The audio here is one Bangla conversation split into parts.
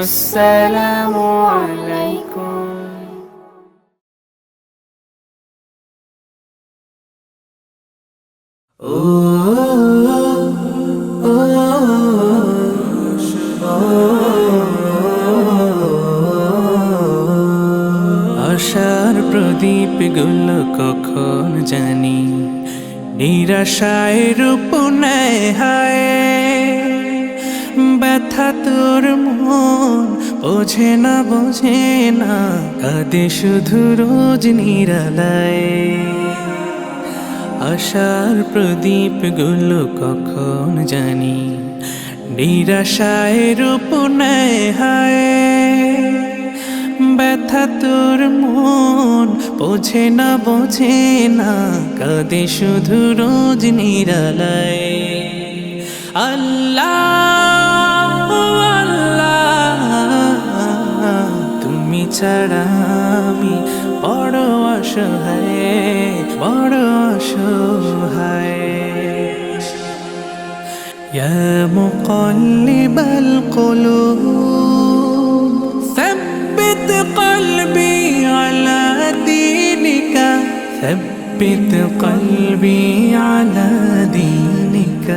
আসসালামু আলাইকুম। আশার প্রদীপ গুলো কখন জানি নিরাশায় রূপ নেয় হায়। ব্যথা তোর মন বোঝে না কাঁদে শুধু রোজ নিরালায়। আশার প্রদীপ গুলো কখন জানি নিরাশায় রূপ নেয় হায়। ব্যথা তোর মন বোঝে না কাঁদে শুধু রোজ নিরালায়। আল্লাহ আল্লাহ তুমি ছাড়া আমি বড় অসহায়। ইয়া মুকাল্লিবাল কুলুব ثبت قلبي على دينك ثبت قلبي على دينك।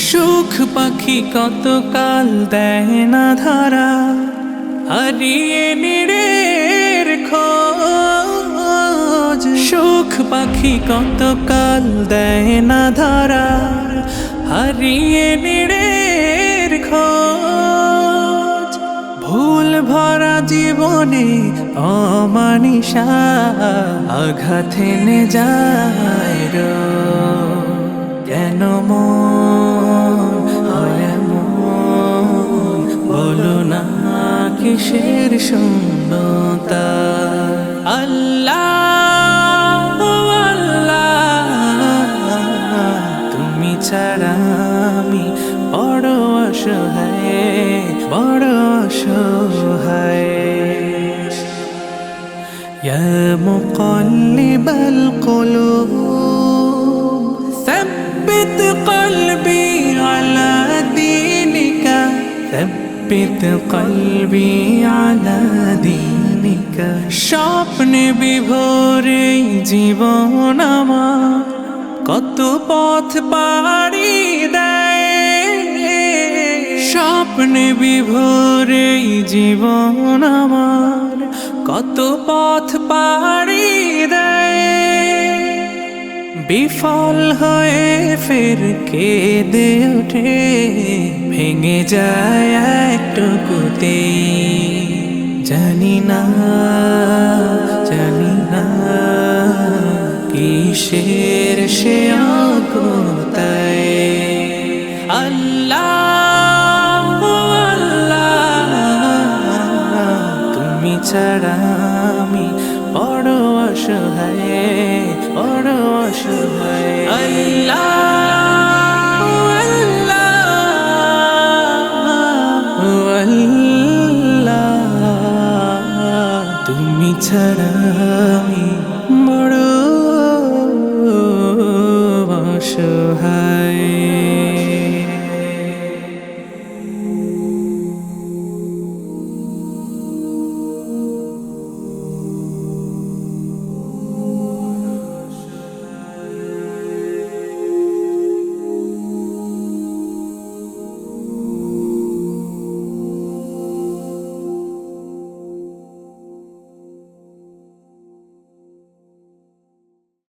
সুখ পাখি কত কাল দেয় না ধরা হারিয়ে নিরের খোঁজ। সুখ পাখি কত কাল দেয় না ধরা হারিয়ে নিরের খোঁজ। ভুল ভরা জীবনে অমানিসা আঘাত এনে যায় রোজ। কেন মন হয় এমন বলো না কিসের শূন্যতা। আল্লাহ আল্লাহ তুমি ছাড়া আমি বড় অসহায়। ইয়া মুকাল্লিবাল কুলুব ثبت قلبي على دينك ثبت قلبي على دينك। স্বপ্নে বিভোরে জীবন আমার কত পথ পাড়ি দেয়। স্বপ্নে বিভোরে জীবন আমার কত পথ পাড়ি দেয়। বিফল হয়ে ফের কেঁদে ওঠে ভেঙে যায় একটুকুতে। জানি না কিসের সে আকুতায়। আল্লাহ আল্লাহ তুমি ছাড়া আমি বড় অসহায়। আল্লাহ আল্লাহ তুমি ছাড়া